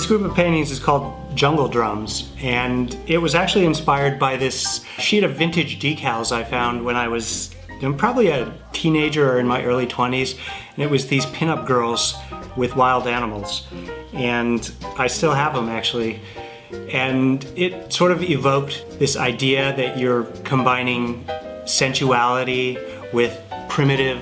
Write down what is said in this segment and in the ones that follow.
This group of paintings is called Jungle Drums, and it was actually inspired by this sheet of vintage decals I found when I was probably a teenager or in my early 20s, and it was these pinup girls with wild animals, and I still have them actually. And it sort of evoked this idea that you're combining sensuality with primitive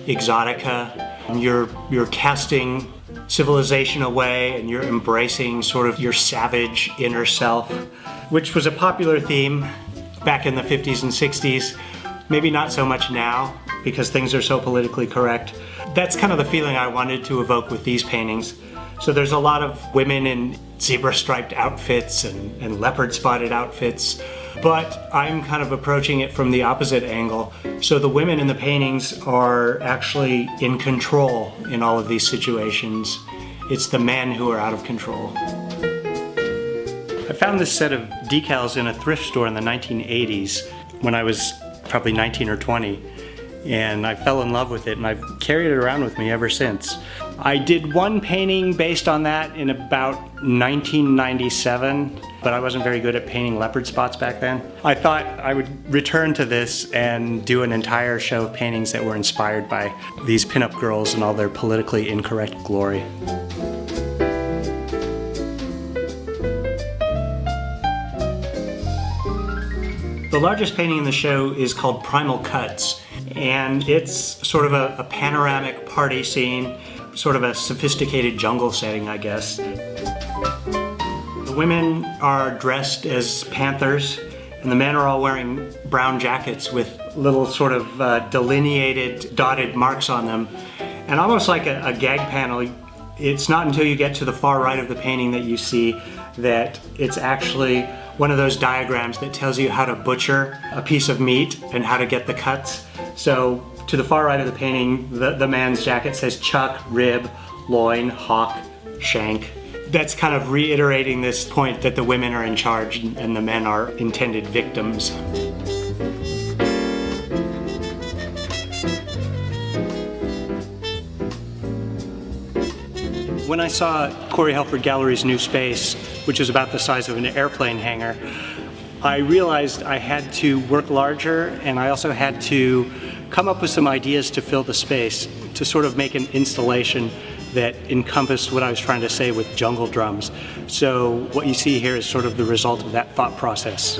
exotica. You're casting civilization away and you're embracing sort of your savage inner self, which was a popular theme back in the 50s and 60s. Maybe not so much now because things are so politically correct. That's kind of the feeling I wanted to evoke with these paintings. So there's a lot of women in zebra-striped outfits and leopard-spotted outfits, but I'm kind of approaching it from the opposite angle. So the women in the paintings are actually in control in all of these situations. It's the men who are out of control. I found this set of decals in a thrift store in the 1980s when I was probably 19 or 20. And I fell in love with it, and I've carried it around with me ever since. I did one painting based on that in about 1997, but I wasn't very good at painting leopard spots back then. I thought I would return to this and do an entire show of paintings that were inspired by these pinup girls and all their politically incorrect glory. The largest painting in the show is called Primal Cuts, and it's sort of a panoramic party scene, sort of a sophisticated jungle setting, I guess. The women are dressed as panthers, and the men are all wearing brown jackets with little sort of delineated, dotted marks on them. And almost like a gag panel, it's not until you get to the far right of the painting that you see that it's actually one of those diagrams that tells you how to butcher a piece of meat and how to get the cuts. So to the far right of the painting, the man's jacket says chuck, rib, loin, hock, shank. That's kind of reiterating this point that the women are in charge and the men are intended victims. When I saw Corey Helford Gallery's new space, which is about the size of an airplane hangar, I realized I had to work larger, and I also had to come up with some ideas to fill the space, to sort of make an installation that encompassed what I was trying to say with jungle drums. So what you see here is sort of the result of that thought process.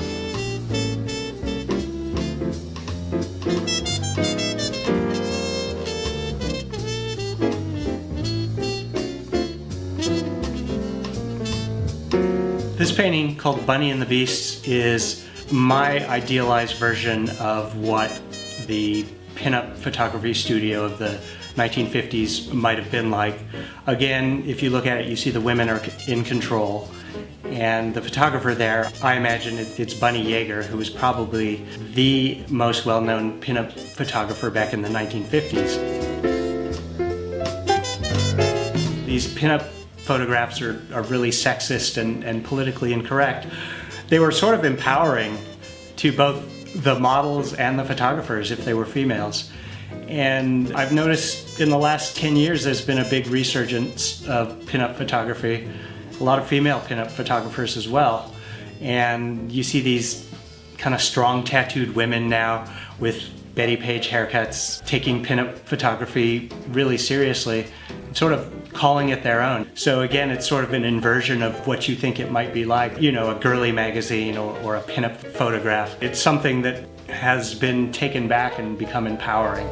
This painting, called Bunny and the Beast, is my idealized version of what the pinup photography studio of the 1950s might have been like. Again, if you look at it, you see the women are in control. And the photographer there, I imagine it's Bunny Yeager, who was probably the most well-known pinup photographer back in the 1950s. These pinup photographs are really sexist and politically incorrect. They were sort of empowering to both the models and the photographers if they were females. And I've noticed in the last 10 years there's been a big resurgence of pinup photography, a lot of female pinup photographers as well. And you see these kind of strong tattooed women now with Betty Page haircuts, taking pinup photography really seriously, sort of calling it their own. So again, it's sort of an inversion of what you think it might be like, you know, a girly magazine or a pinup photograph. It's something that has been taken back and become empowering.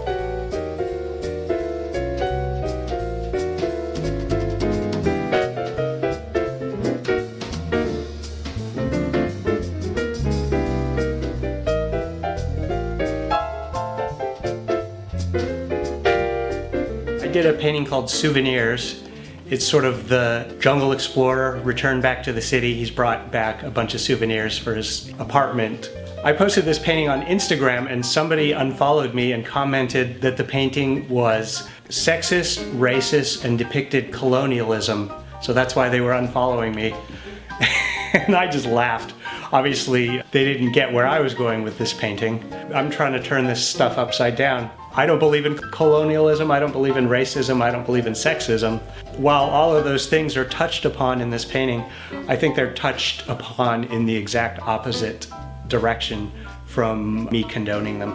I did a painting called Souvenirs. It's sort of the jungle explorer returned back to the city. He's brought back a bunch of souvenirs for his apartment. I posted this painting on Instagram and somebody unfollowed me and commented that the painting was sexist, racist, and depicted colonialism. So that's why they were unfollowing me. And I just laughed. Obviously, they didn't get where I was going with this painting. I'm trying to turn this stuff upside down. I don't believe in colonialism, I don't believe in racism, I don't believe in sexism. While all of those things are touched upon in this painting, I think they're touched upon in the exact opposite direction from me condoning them.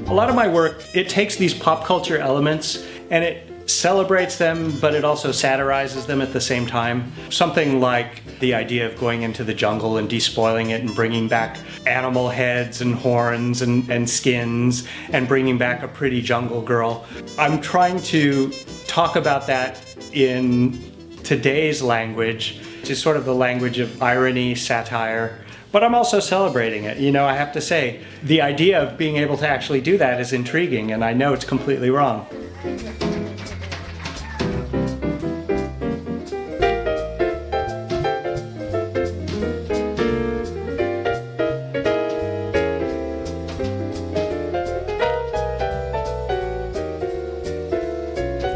A lot of my work, it takes these pop culture elements and it celebrates them, but it also satirizes them at the same time. Something like the idea of going into the jungle and despoiling it and bringing back animal heads and horns and skins and bringing back a pretty jungle girl. I'm trying to talk about that in today's language, which is sort of the language of irony, satire, but I'm also celebrating it. You know, I have to say, the idea of being able to actually do that is intriguing, and I know it's completely wrong.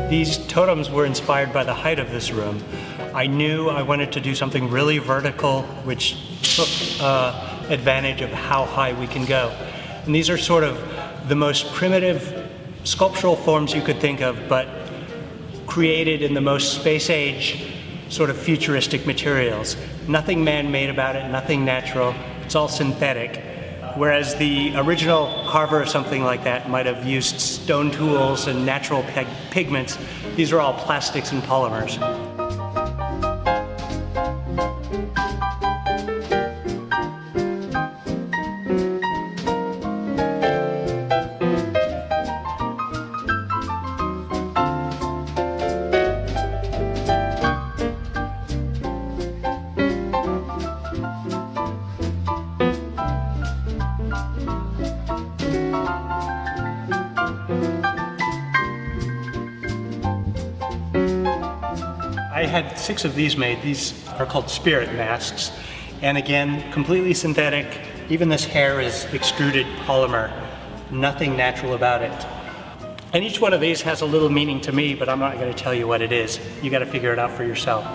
These totems were inspired by the height of this room. I knew I wanted to do something really vertical, which took advantage of how high we can go. And these are sort of the most primitive sculptural forms you could think of, but created in the most space-age, sort of futuristic materials. Nothing man-made about it, nothing natural, it's all synthetic. Whereas the original carver of something like that might have used stone tools and natural pigments, these are all plastics and polymers. I had 6 of these made. These are called spirit masks. And again, completely synthetic. Even this hair is extruded polymer. Nothing natural about it. And each one of these has a little meaning to me, but I'm not going to tell you what it is. You got to figure it out for yourself.